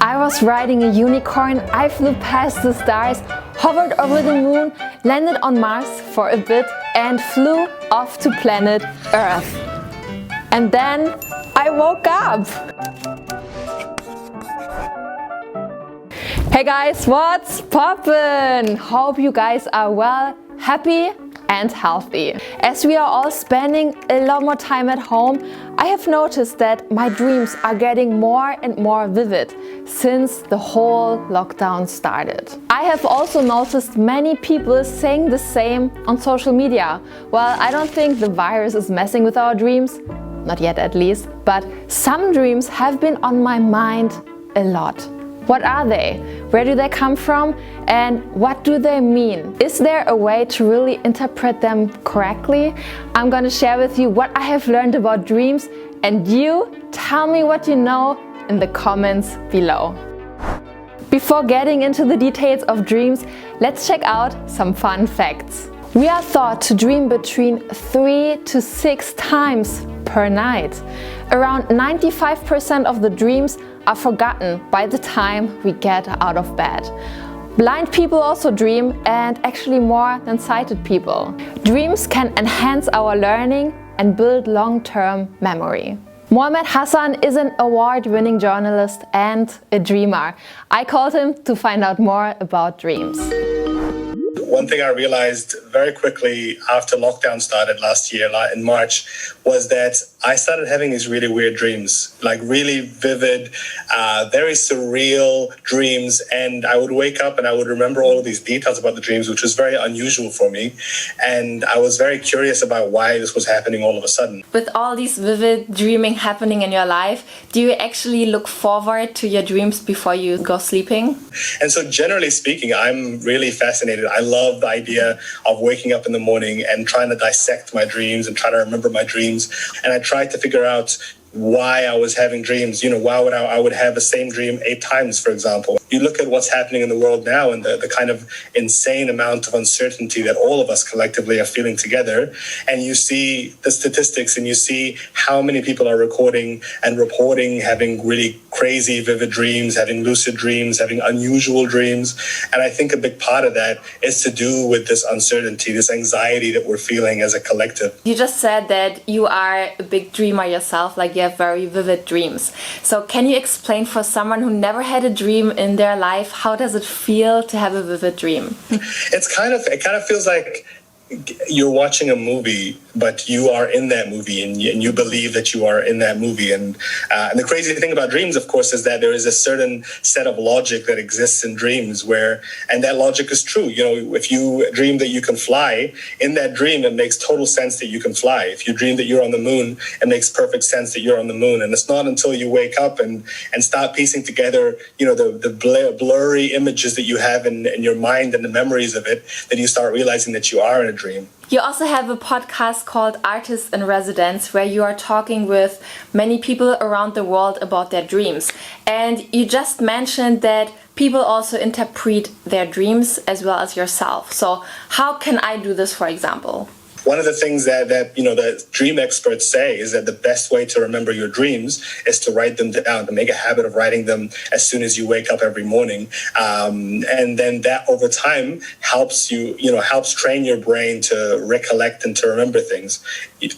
I was riding a unicorn, I flew past the stars, hovered over the moon, landed on Mars for a bit and flew off to planet Earth. And then I woke up! Hey guys, what's poppin'? Hope you guys are well, happy and healthy. As we are all spending a lot more time at home, I have noticed that my dreams are getting more and more vivid since the whole lockdown started. I have also noticed many people saying the same on social media. Well, I don't think the virus is messing with our dreams, not yet at least, but some dreams have been on my mind a lot. What are they? Where do they come from? And what do they mean? Is there a way to really interpret them correctly? I'm gonna share with you what I have learned about dreams, and you tell me what you know in the comments below. Before getting into the details of dreams, let's check out some fun facts. We are thought to dream between 3 to 6 times per night. Around 95% of the dreams are forgotten by the time we get out of bed. Blind people also dream, and actually more than sighted people. Dreams can enhance our learning and build long-term memory. Mohammed Hassan is an award-winning journalist and a dreamer. I called him to find out more about dreams. One thing I realized very quickly after lockdown started last year in March was that I started having these really weird dreams, like really vivid, very surreal dreams. And I would wake up and I would remember all of these details about the dreams, which was very unusual for me. And I was very curious about why this was happening all of a sudden. With all these vivid dreaming happening in your life, do you actually look forward to your dreams before you go sleeping? And so generally speaking, I'm really fascinated. I love the idea of waking up in the morning and trying to dissect my dreams and try to remember my dreams. And I tried to figure out why I was having dreams. You know, why would I would have the same dream 8 times, for example. You look at what's happening in the world now and the kind of insane amount of uncertainty that all of us collectively are feeling together, and you see the statistics and you see how many people are recording and reporting having really crazy, vivid dreams, having lucid dreams, having unusual dreams. And I think a big part of that is to do with this uncertainty, this anxiety that we're feeling as a collective. You just said that you are a big dreamer yourself, like you have very vivid dreams. So can you explain for someone who never had a dream in their life, how does it feel to have a vivid dream? It kind of feels like you're watching a movie, but you are in that movie and you believe that you are in that movie. And the crazy thing about dreams, of course, is that there is a certain set of logic that exists in dreams and that logic is true. You know, if you dream that you can fly, in that dream, it makes total sense that you can fly. If you dream that you're on the moon, it makes perfect sense that you're on the moon. And it's not until you wake up and start piecing together, you know, the blurry images that you have in your mind and the memories of it, that you start realizing that you are in a dream. You also have a podcast called Artists in Residence, where you are talking with many people around the world about their dreams. And you just mentioned that people also interpret their dreams as well as yourself. So how can I do this, for example? One of the things that you know the dream experts say is that the best way to remember your dreams is to write them down, to make a habit of writing them as soon as you wake up every morning, and then that over time helps helps train your brain to recollect and to remember things.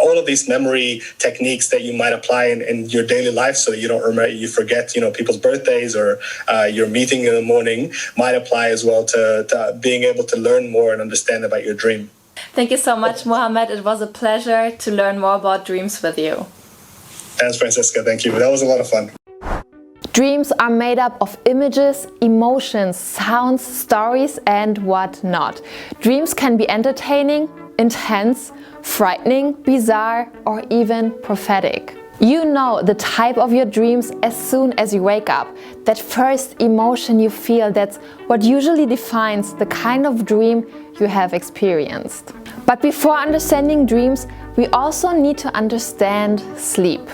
All of these memory techniques that you might apply in your daily life, so that you don't remember, you forget, you know, people's birthdays or your meeting in the morning, might apply as well to being able to learn more and understand about your dream. Thank you so much, Mohammed. It was a pleasure to learn more about dreams with you. Thanks, Francisca. Thank you. That was a lot of fun. Dreams are made up of images, emotions, sounds, stories, and whatnot. Dreams can be entertaining, intense, frightening, bizarre, or even prophetic. You know the type of your dreams as soon as you wake up. That first emotion you feel, that's what usually defines the kind of dream you have experienced. But before understanding dreams, we also need to understand sleep.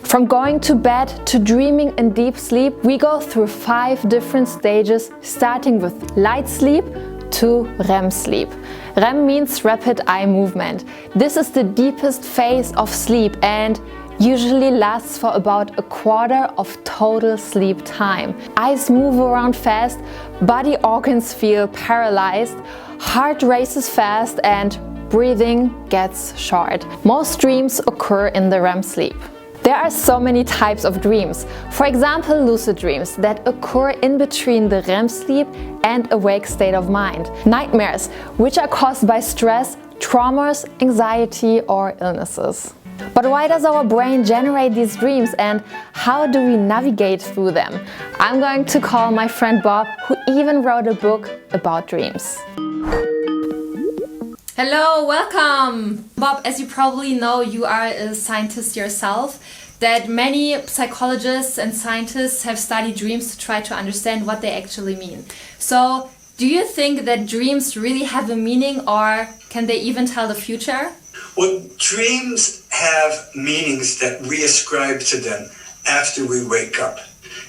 From going to bed to dreaming in deep sleep, we go through 5 different stages, starting with light sleep to REM sleep. REM means rapid eye movement. This is the deepest phase of sleep, and usually lasts for about a quarter of total sleep time. Eyes move around fast, body organs feel paralyzed, heart races fast, and breathing gets short. Most dreams occur in the REM sleep. There are so many types of dreams. For example, lucid dreams that occur in between the REM sleep and awake state of mind. Nightmares, which are caused by stress, traumas, anxiety, or illnesses. But why does our brain generate these dreams and how do we navigate through them? I'm going to call my friend Bob, who even wrote a book about dreams. Hello, welcome! Bob, as you probably know, you are a scientist yourself, that many psychologists and scientists have studied dreams to try to understand what they actually mean. So, do you think that dreams really have a meaning, or can they even tell the future? Well, dreams have meanings that we ascribe to them after we wake up.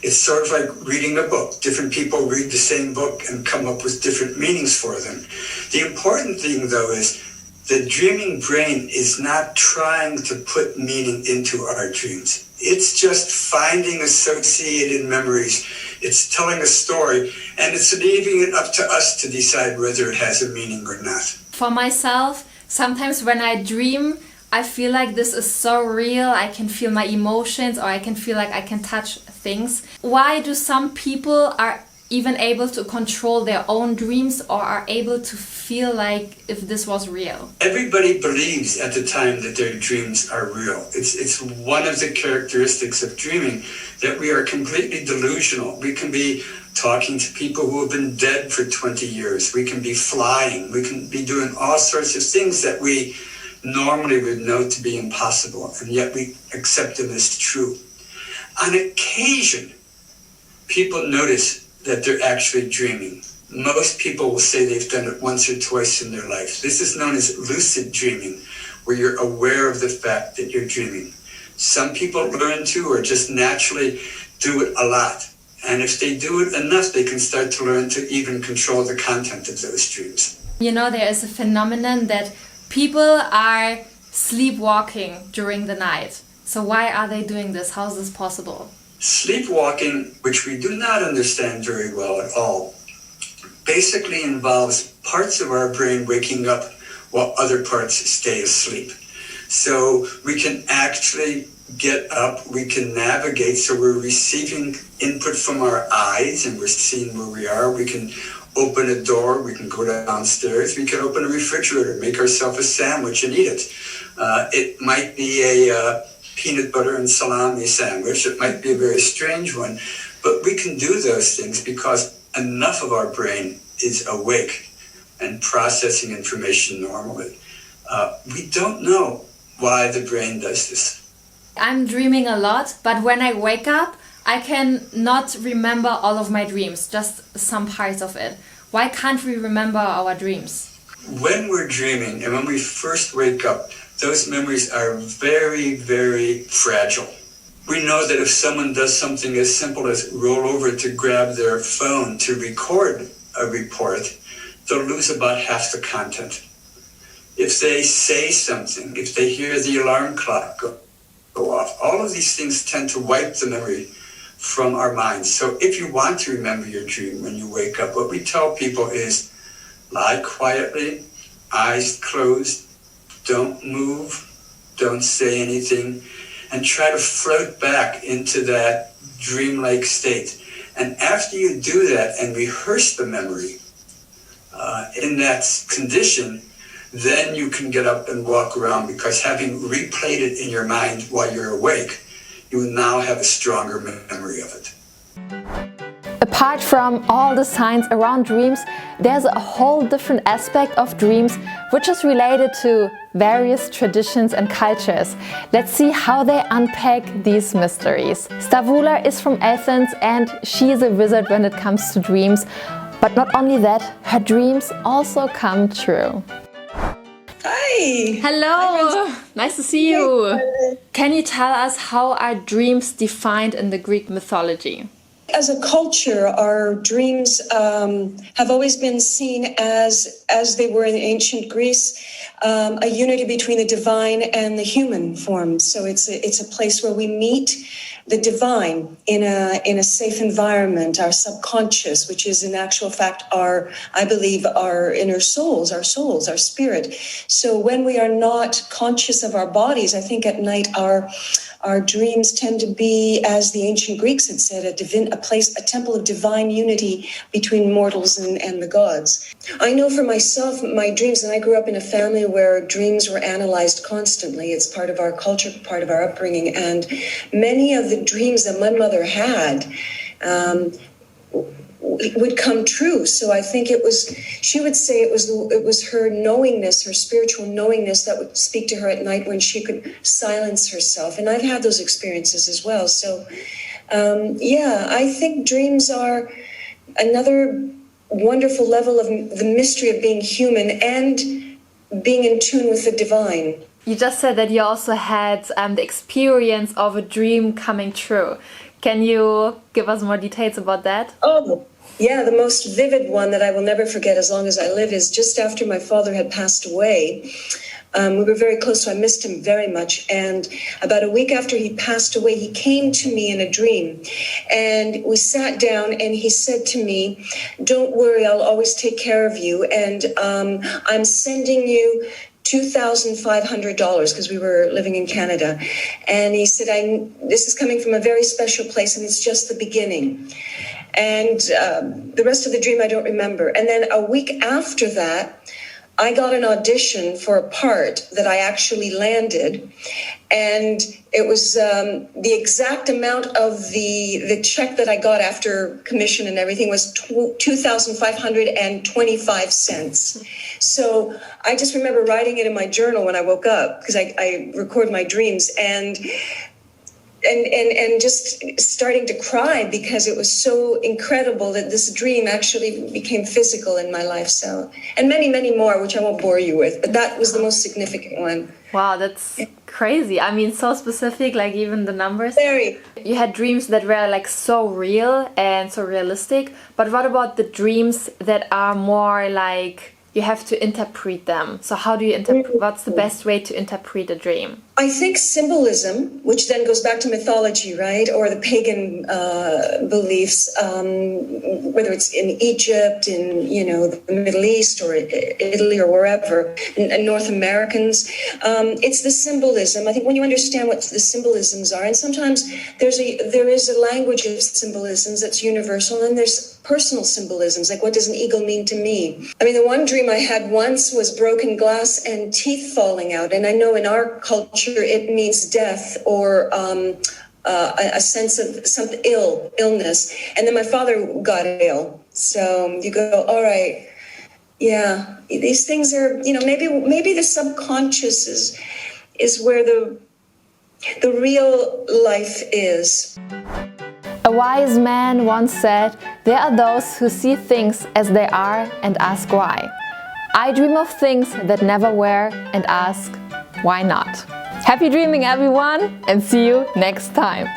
It's sort of like reading a book. Different people read the same book and come up with different meanings for them. The important thing, though, is the dreaming brain is not trying to put meaning into our dreams. It's just finding associated memories. It's telling a story, and it's leaving it up to us to decide whether it has a meaning or not. For myself, sometimes when I dream, I feel like this is so real. I can feel my emotions, or I can feel like I can touch things. Why do some people are even able to control their own dreams, or are able to feel like if this was real? Everybody believes at the time that their dreams are real. It's one of the characteristics of dreaming that we are completely delusional. We can be talking to people who have been dead for 20 years. We can be flying. We can be doing all sorts of things that we normally would know to be impossible, and yet we accept them as true. On occasion, people notice that they're actually dreaming. Most people will say they've done it once or twice in their life. This is known as lucid dreaming, where you're aware of the fact that you're dreaming. Some people learn to or just naturally do it a lot. And if they do it enough, they can start to learn to even control the content of those dreams. You know, there is a phenomenon that people are sleepwalking during the night. So why are they doing this? How is this possible? Sleepwalking, which we do not understand very well at all, basically involves parts of our brain waking up while other parts stay asleep. So we can actually get up, we can navigate, so we're receiving input from our eyes and we're seeing where we are. We can open a door, we can go downstairs, we can open a refrigerator, make ourselves a sandwich and eat it. It might be a peanut butter and salami sandwich. It might be a very strange one, but we can do those things because enough of our brain is awake and processing information normally. We don't know why the brain does this. I'm dreaming a lot, but when I wake up, I can not remember all of my dreams, just some parts of it. Why can't we remember our dreams? When we're dreaming and when we first wake up, those memories are very, very fragile. We know that if someone does something as simple as roll over to grab their phone to record a report, they'll lose about half the content. If they say something, if they hear the alarm clock go off, all of these things tend to wipe the memory from our minds. So if you want to remember your dream when you wake up, what we tell people is lie quietly, eyes closed, don't move, don't say anything, and try to float back into that dreamlike state. And after you do that and rehearse the memory in that condition, then you can get up and walk around, because having replayed it in your mind while you're awake, you now have a stronger memory of it. Apart from all the science around dreams, there's a whole different aspect of dreams which is related to various traditions and cultures. Let's see how they unpack these mysteries. Stavula is from Athens and she is a wizard when it comes to dreams. But not only that, her dreams also come true. Hi! Hello! Nice to see you! Can you tell us how are dreams defined in the Greek mythology? As a culture, our dreams have always been seen as they were in ancient Greece, a unity between the divine and the human form. So it's a place where we meet the divine in a safe environment, our subconscious, which is in actual fact I believe our inner souls, our spirit. So when we are not conscious of our bodies, I think at night our dreams tend to be, as the ancient Greeks had said, a temple of divine unity between mortals and the gods. I know for myself, my dreams, and I grew up in a family where dreams were analyzed constantly. It's part of our culture, part of our upbringing. And many of the dreams that my mother had would come true. So I think she would say it was her knowingness, her spiritual knowingness that would speak to her at night when she could silence herself. And I've had those experiences as well. So, I think dreams are another wonderful level of the mystery of being human and being in tune with the divine. You just said that you also had the experience of a dream coming true. Can you give us more details about that? Oh, yeah, the most vivid one that I will never forget as long as I live is just after my father had passed away. We were very close, so I missed him very much. And about a week after he passed away, he came to me in a dream. And we sat down and he said to me, "Don't worry, I'll always take care of you. And I'm sending you $2,500 because we were living in Canada." And he said, "This is coming from a very special place and it's just the beginning." And the rest of the dream I don't remember. And then a week after that, I got an audition for a part that I actually landed. And it was the exact amount of the check that I got after commission and everything was $2,525. So I just remember writing it in my journal when I woke up, because I record my dreams, and just starting to cry because it was so incredible that this dream actually became physical in my life. So, and many, many more, which I won't bore you with, but that was the most significant one. Wow, that's crazy. I mean, so specific, like even the numbers. Very. You had dreams that were like so real and so realistic, but what about the dreams that are more like you have to interpret them? So how do you what's the best way to interpret a dream? I think symbolism, which then goes back to mythology, right? Or the pagan beliefs, whether it's in Egypt, in, the Middle East or Italy or wherever, and North Americans. It's the symbolism. I think when you understand what the symbolisms are, and sometimes there is a language of symbolisms that's universal, and there's personal symbolisms, like what does an eagle mean to me? I mean, the one dream I had once was broken glass and teeth falling out. And I know in our culture, it means death or a sense of some illness. And then my father got ill. So you go, all right, yeah, these things are, maybe the subconscious is where the real life is. A wise man once said, "There are those who see things as they are and ask why. I dream of things that never were and ask, why not?" Happy dreaming, everyone, and see you next time.